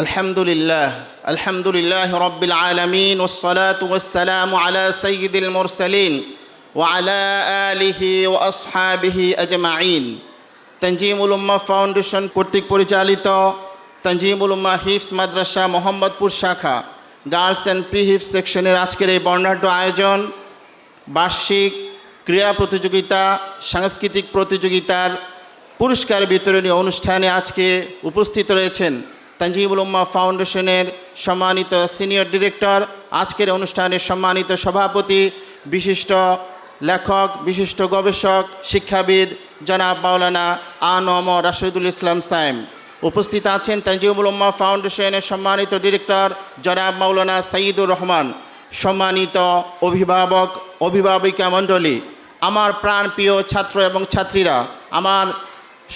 আলহামদুলিল্লাহ রব্বিল আলামিন ওয়াসসালাতু ওয়াসসালামু আলা সাইয়্যিদিল মুরসালিন ওয়া আলা আলিহি ওয়া আসহাবিহি আজমাইন। তানজিমুল উম্মাহ ফাউন্ডেশন কর্তৃক পরিচালিত তানজিমুল উম্মাহ হিফজ মাদ্রাসা মোহাম্মদপুর শাখা গার্লস অ্যান্ড প্রি হিফজ সেকশনের আজকের এই বর্ণাঢ্য আয়োজন, বার্ষিক ক্রীড়া প্রতিযোগিতা, সাংস্কৃতিক প্রতিযোগিতার পুরস্কার বিতরণী অনুষ্ঠানে আজকে উপস্থিত রয়েছেন তানজিমুল উম্মাহ ফাউন্ডেশনের সম্মানিত সিনিয়র ডিরেক্টর, আজকের অনুষ্ঠানের সম্মানিত সভাপতি, বিশিষ্ট লেখক, বিশিষ্ট গবেষক, শিক্ষাবিদ জনাব মাওলানা আ.ন.ম রাশেদুল ইসলাম সায়েম। উপস্থিত আছেন তানজিমুল উম্মাহ ফাউন্ডেশনের সম্মানিত ডিরেক্টর জনাব মাওলানা সাইয়্যিদুর রহমান। সম্মানিত অভিভাবক, অভিভাবিকা মণ্ডলী, আমার প্রাণপ্রিয় ছাত্র এবং ছাত্রীরা, আমার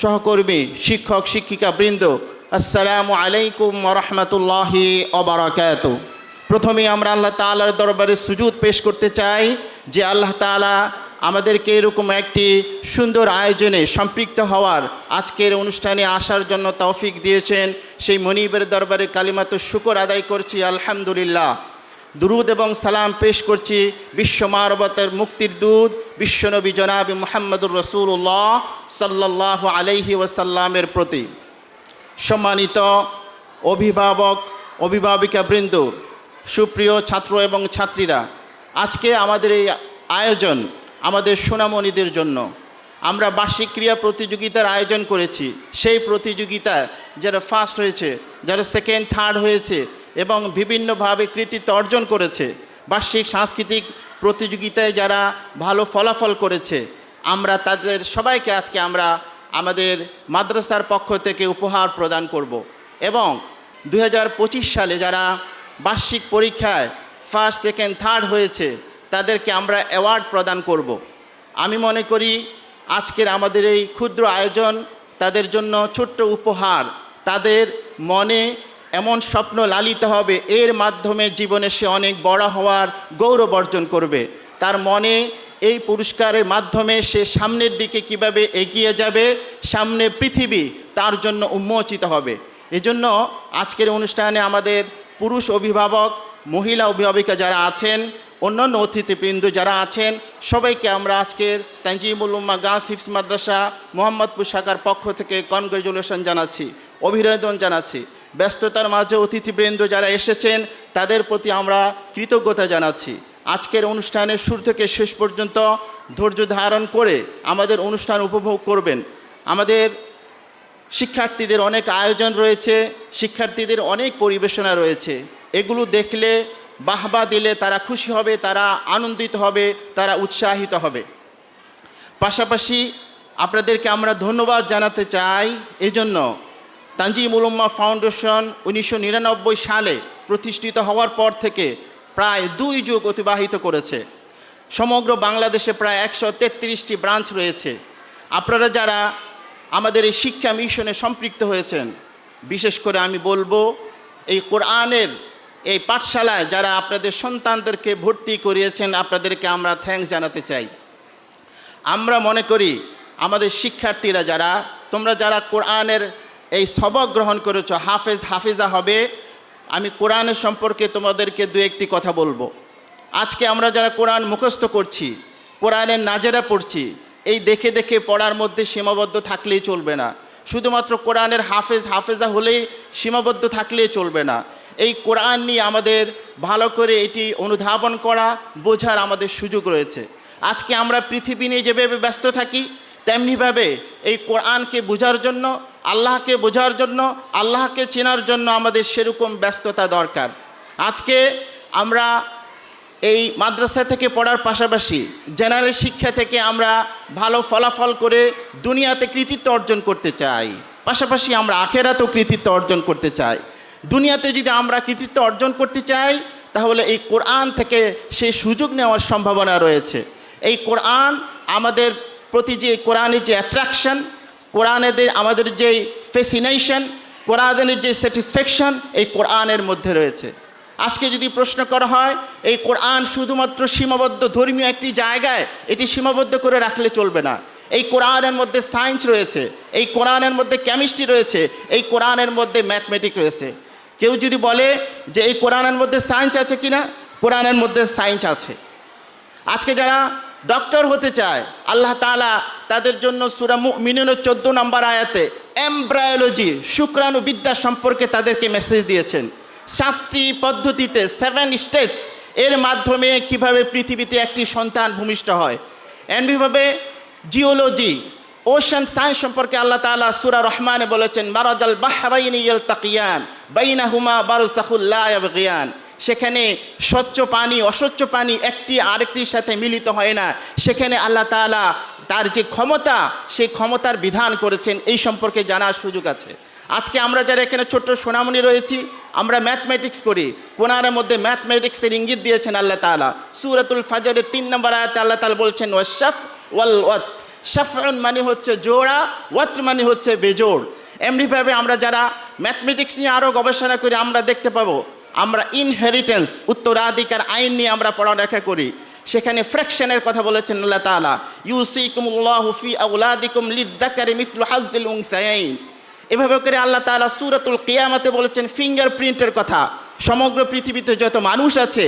সহকর্মী, শিক্ষক শিক্ষিকা বৃন্দ, আসসালামু আলাইকুম ওয়া রাহমাতুল্লাহি ওয়া বারাকাতুহু। প্রথমেই আমরা আল্লাহ তাআলার দরবারে সুজুদ পেশ করতে চাই যে আল্লাহ তাআলা আমাদেরকে এরকম একটি সুন্দর আয়োজনে সম্পৃক্ত হওয়ার, আজকের অনুষ্ঠানে আসার জন্য তৌফিক দিয়েছেন। সেই মনিবের দরবারে কালিমাতুশ শুকর আদায় করছি, আলহামদুলিল্লাহ। দুরুদ এবং সালাম পেশ করছি বিশ্ব মানবতার মুক্তির দূত বিশ্বনবী জনাব মুহাম্মদুর রাসূলুল্লাহ সাল্লাল্লাহু আলাইহি ওয়াসাল্লামের প্রতি। সম্মানিত অভিভাবক, অভিভাবিকা বৃন্দ, সুপ্রিয় ছাত্র এবং ছাত্রীরা, আজকে আমাদের এই আয়োজন আমাদের সোনামণিদের জন্য। আমরা বার্ষিক ক্রীড়া প্রতিযোগিতার আয়োজন করেছি। সেই প্রতিযোগিতায় যারা ফার্স্ট হয়েছে, যারা সেকেন্ড, থার্ড হয়েছে এবং বিভিন্নভাবে কৃতিত্ব অর্জন করেছে, বার্ষিক সাংস্কৃতিক প্রতিযোগিতায় যারা ভালো ফলাফল করেছে, আমরা তাদের সবাইকে আজকে আমরা আমাদের মাদ্রাসার পক্ষ থেকে উপহার প্রদান করব। এবং 2025 সালে যারা বার্ষিক পরীক্ষায় ফার্স্ট, সেকেন্ড, থার্ড হয়েছে তাদেরকে আমরা অ্যাওয়ার্ড প্রদান করব। আমি মনে করি আজকের আমাদের এই ক্ষুদ্র আয়োজন তাদের জন্য ছোট্ট উপহার। তাদের মনে এমন স্বপ্ন লালিত হবে, এর মাধ্যমে জীবনে সে অনেক বড় হওয়ার গৌরব অর্জন করবে। তার মনে এই পুরস্কারের মাধ্যমে সে সামনের দিকে কিভাবে এগিয়ে যাবে, সামনে পৃথিবী তার জন্য উন্মোচিত হবে। এজন্য আজকের অনুষ্ঠানে আমাদের পুরুষ অভিভাবক, মহিলা অভিভাবিকা যারা আছেন, অন্যান্য অতিথিবৃন্দ যারা আছেন, সবাইকে আমরা আজকের তানজিমুল উম্মাহ গার্লস হিফজ মাদ্রাসা মোহাম্মদপুর শাখার পক্ষ থেকে কনগ্রেচুলেশন জানাচ্ছি, অভিনন্দন জানাচ্ছি। ব্যস্ততার মাঝে অতিথিবৃন্দ যারা এসেছেন তাদের প্রতি আমরা কৃতজ্ঞতা জানাচ্ছি। আজকের অনুষ্ঠানের শুরু থেকে শেষ পর্যন্ত ধৈর্য ধারণ করে আমাদের অনুষ্ঠান উপভোগ করবেন। আমাদের শিক্ষার্থীদের অনেক আয়োজন রয়েছে, শিক্ষার্থীদের অনেক পরিবেশনা রয়েছে। এগুলো দেখলে, বাহবা দিলে তারা খুশি হবে, তারা আনন্দিত হবে, তারা উৎসাহিত হবে। পাশাপাশি আপনাদেরকে আমরা ধন্যবাদ জানাতে চাই। এজন্য তানজিমুল উম্মাহ ফাউন্ডেশন 1999 সালে প্রতিষ্ঠিত হওয়ার পর থেকে প্রায় 2 যুগ অতিবাহিত করেছে। সমগ্র বাংলাদেশে প্রায় 133টি ব্রাঞ্চ রয়েছে। আপনারা যারা আমাদের এই শিক্ষা মিশনে সম্পৃক্ত হয়েছেন, বিশেষ করে আমি বলবো এই কোরআনের এই পাঠশালায় যারা আপনাদের সন্তানদেরকে ভর্তি করিয়েছেন, আপনাদেরকে আমরা থ্যাঙ্কস জানাতে চাই। আমরা মনে করি আমাদের শিক্ষার্থীরা যারা, তোমরা যারা কোরআনের এই সবক গ্রহণ করেছো, হাফেজ হাফিজা হবে, আমি কোরআনের সম্পর্কে তোমাদেরকে 2-1টি কথা বলবো। আজকে আমরা যারা কোরআন মুখস্থ করছি, কোরআনের নাজেরা পড়ছি, এই দেখে দেখে পড়ার মধ্যে সীমাবদ্ধ থাকলেই চলবে না। শুধুমাত্র কোরআনের হাফেজ হাফেজা হলেই সীমাবদ্ধ থাকলেই চলবে না। এই কোরআন নিয়ে আমাদের ভালো করে এটি অনুধাবন করা, বোঝার আমাদের সুযোগ রয়েছে। আজকে আমরা পৃথিবী নিয়ে যেভাবে ব্যস্ত থাকি, তেমনিভাবে এই কোরআনকে বোঝার জন্য, আল্লাহকে বোঝার জন্য, আল্লাহকে চেনার জন্য আমাদের সেরকম ব্যস্ততা দরকার। আজকে আমরা এই মাদ্রাসা থেকে পড়ার পাশাপাশি জেনারেল শিক্ষা থেকে আমরা ভালো ফলাফল করে দুনিয়াতে কৃতিত্ব অর্জন করতে চাই, পাশাপাশি আমরা আখেরাতেও কৃতিত্ব অর্জন করতে চাই। দুনিয়াতে যদি আমরা কৃতিত্ব অর্জন করতে চাই তাহলে এই কোরআন থেকে সেই সুযোগ নেওয়ার সম্ভাবনা রয়েছে। এই কোরআন আমাদের প্রতি যে কোরআনের যে অ্যাট্রাকশন, কোরআনের আমাদের যে ফ্যাসিনেশন, কোরআনের যে স্যাটিসফ্যাকশন এই কোরআনের মধ্যে রয়েছে। আজকে যদি প্রশ্ন করা হয় এই কোরআন শুধুমাত্র সীমাবদ্ধ ধর্মীয় একটি জায়গায় এটি সীমাবদ্ধ করে রাখলে চলবে না। এই কোরআনের মধ্যে সায়েন্স রয়েছে, এই কোরআনের মধ্যে কেমিস্ট্রি রয়েছে, এই কোরআনের মধ্যে ম্যাথমেটিক্স রয়েছে। কেউ যদি বলে যে এই কোরআনের মধ্যে সায়েন্স আছে কিনা, কোরআনের মধ্যে সায়েন্স আছে। আজকে যারা ডক্টর হতে চায়, আল্লাহ তাআলা তাদের জন্য সূরা মুমিনুনের 14 নম্বর আয়াতে এমব্রায়োলজি, শুক্রাণু বিদ্যা সম্পর্কে তাদেরকে মেসেজ দিয়েছেন। 7টি পদ্ধতিতে, 7 স্টেপস এর মাধ্যমে কিভাবে পৃথিবীতে একটি সন্তান ভূমিষ্ঠ হয়। এমনিভাবে জিওলজি, ওশান সায়েন্স সম্পর্কে আল্লাহ তাআলা সূরা রহমানে বলেছেন মারাজাল বাহরাইনি ইয়ালতাকিয়ান বাইনাহুমা বারযাখুল লা ইয়াবগিয়ান। সেখানে স্বচ্ছ পানি, অস্বচ্ছ পানি একটি আরেকটির সাথে মিলিত হয় না। সেখানে আল্লাহ তাআলা তার যে ক্ষমতা, সেই ক্ষমতার বিধান করেছেন, এই সম্পর্কে জানার সুযোগ আছে। আজকে আমরা যারা এখানে ছোট্ট সোনামণি রয়েছি, আমরা ম্যাথমেটিক্স করি। কোরআনের মধ্যে ম্যাথমেটিক্সের ইঙ্গিত দিয়েছেন আল্লাহ তাআলা। সূরাতুল ফাজরের 3 নম্বর আয়াতে আল্লাহ তাআলা বলছেন ওয়াশফ ওয়াল ওয়াত। শাফউন মানে হচ্ছে জোড়া, ওয়াত মানে হচ্ছে বেজোড়। এমনিভাবে আমরা যারা ম্যাথমেটিক্স নিয়ে আরও গবেষণা করি, আমরা দেখতে পাবো আমরা ইনহেরিটেন্স, উত্তরাধিকার আইন নিয়ে আমরা পড়ালেখা করি। সেখানে ফ্র্যাকশনের কথা বলেছেন আল্লাহ তাআলা, ইউসিকুমুল্লাহু ফি আওলাদিকুম লিযযাকারি মিসলু হাজ্জিল উনসায়াইন। এভাবে করে আল্লাহ তাআলা সূরাতুল কিয়ামাতে বলেছেন ফিঙ্গারপ্রিন্টের কথা। সমগ্র পৃথিবীতে যত মানুষ আছে,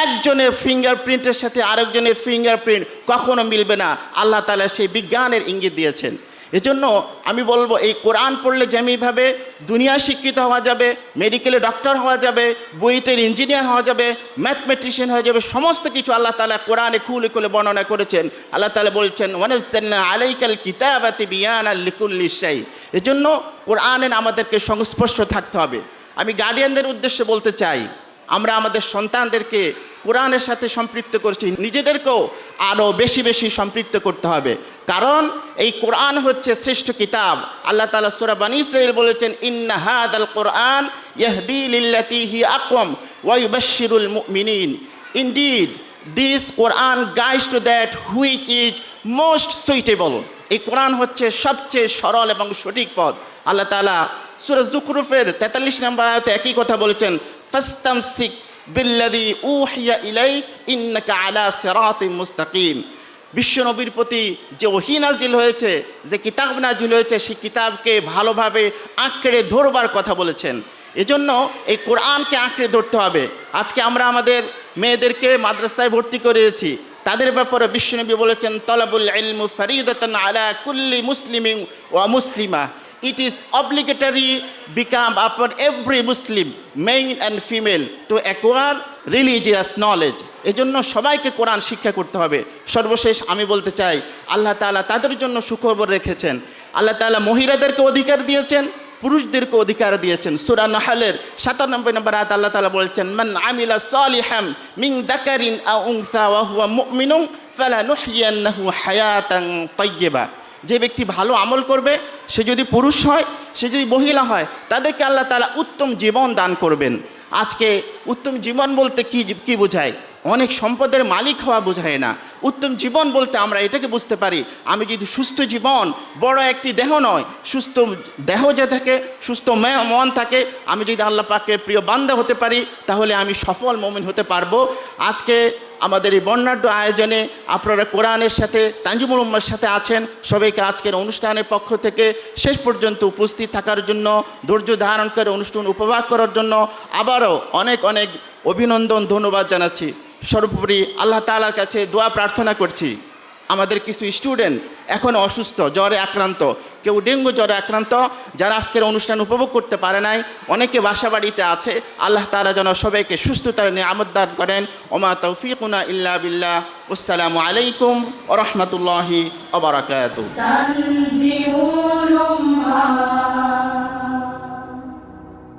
একজনের ফিঙ্গারপ্রিন্টের সাথে আরেকজনের ফিঙ্গারপ্রিন্ট কখনো মিলবে না। আল্লাহ তাআলা সেই বিজ্ঞানের ইঙ্গিত দিয়েছেন। এজন্য আমি বলবো, এই কোরআন পড়লে যেমনিভাবে দুনিয়া শিক্ষিত হওয়া যাবে, মেডিকেলে ডক্টর হওয়া যাবে, বুয়েটের ইঞ্জিনিয়ার হওয়া যাবে, ম্যাথমেটিশিয়ান হওয়া যাবে, সমস্ত কিছু আল্লাহ তাআলা কোরআনে খুলে খুলে বর্ণনা করেছেন। আল্লাহ তাআলা বলছেন ওয়ানাজ্জালনা আলাইকাল কিতাবা তিবয়ানাল লিকুল্লি শাই। এজন্য কোরআনের আমাদেরকে সংস্পর্শ থাকতে হবে। আমি গার্ডিয়ানদের উদ্দেশ্যে বলতে চাই, আমরা আমাদের সন্তানদেরকে কোরআনের সাথে সম্পৃক্ত করছি, নিজেদেরকেও আরও বেশি বেশি সম্পৃক্ত করতে হবে। কারণ এই কোরআন হচ্ছে শ্রেষ্ঠ কিতাব। আল্লাহ তাআলা সূরা বনী ইসরাঈল বলেছেন ইন্না হাযাল কোরআন ইয়াহদি লিল্লাতী হি আকওয়াম ওয়া ইউবাশশিরুল মুমিনিন। Indeed this Quran guides to that which is most suitable. এই কোরআন হচ্ছে সবচেয়ে সরল এবং সঠিক পথ। আল্লাহ তাআলা সূরা যুখরুফের 43 নম্বর আয়াতে একই কথা বলেছেন ফাস্তামসিক বিল্লাযী উহিয়া ইলাইক ইন্নাকা আলা সিরাতিম মুস্তাকিম। বিশ্বনবীর প্রতি যে ওহী নাজিল হয়েছে, যে কিতাব নাজিল হয়েছে, সেই কিতাবকে ভালোভাবে আঁকড়ে ধরবার কথা বলেছেন। এজন্য এই কোরআনকে আঁকড়ে ধরতে হবে। আজকে আমরা আমাদের মেয়েদেরকে মাদ্রাসায় ভর্তি করিয়েছি, তাদের ব্যাপারে বিশ্বনবী বলেছেন তলাবুল ইলমু ফরিদাতান আলা কুল্লি মুসলিমিন ওয়া মুসলিমা। It is obligatory become upon every Muslim, male and female, to acquire religious knowledge. এজন্য সবাইকে কোরআন শিক্ষা করতে হবে। সর্বশেষ আমি বলতে চাই, আল্লাহ তাআলা তাদের জন্য সুখবর রেখেছেন। আল্লাহ তাআলা মহিলাদেরকে অধিকার দিয়েছেন, পুরুষদেরকে অধিকার দিয়েছেন। সূরা নাহলের 97 নম্বর আয়াতে আল্লাহ তাআলা বলছেন মান আমিলা সালিহাম মিন যাকারিন আও উনসা ওয়া হুয়া মুমিনুন ফালানুহইয়ান্নাহু হায়াতান তাইয়্যিবা। যে ব্যক্তি ভালো আমল করবে, সে যদি পুরুষ হয়, সে যদি মহিলা হয়, তাদেরকে আল্লাহ তাআলা উত্তম জীবন দান করবেন। আজকে উত্তম জীবন বলতে কি বোঝায়? অনেক সম্পদের মালিক হওয়া বোঝায় না। উত্তম জীবন বলতে আমরা এটাকে বুঝতে পারি, আমি যদি সুস্থ জীবন, বড় একটি দেহ নয়, সুস্থ দেহ যে থাকে, সুস্থ মন থাকে, আমি যদি আল্লাহ পাকের প্রিয় বান্দা হতে পারি, তাহলে আমি সফল মুমিন হতে পারবো। আজকে আমাদের এই বর্ণাঢ্য আয়োজনে আপনারা কোরআনের সাথে, তানজিমুল উম্মার সাথে আছেন। সবাইকে আজকের অনুষ্ঠানের পক্ষ থেকে শেষ পর্যন্ত উপস্থিত থাকার জন্য, ধৈর্য ধারণ করে অনুষ্ঠান উপভোগ করার জন্য আবারও অনেক অনেক অভিনন্দন, ধন্যবাদ জানাচ্ছি। সর্বোপরি আল্লাহ তাআলার কাছে দোয়া প্রার্থনা করছি, আমাদের কিছু স্টুডেন্ট এখন অসুস্থ, জ্বরে আক্রান্ত, কেউ ডেঙ্গু জ্বরে আক্রান্ত, যারা আজকের অনুষ্ঠান উপভোগ করতে পারে নাই, অনেকে বাসা বাড়িতে আছে। আল্লাহ তাআলা যেন সবাইকে সুস্থতার নিয়ামত দান করেন। ওমা তৌফিকুনা ইল্লা বিল্লাহ। আসসালামু আলাইকুম ওয়া রাহমাতুল্লাহি ওয়া বারাকাতুহু।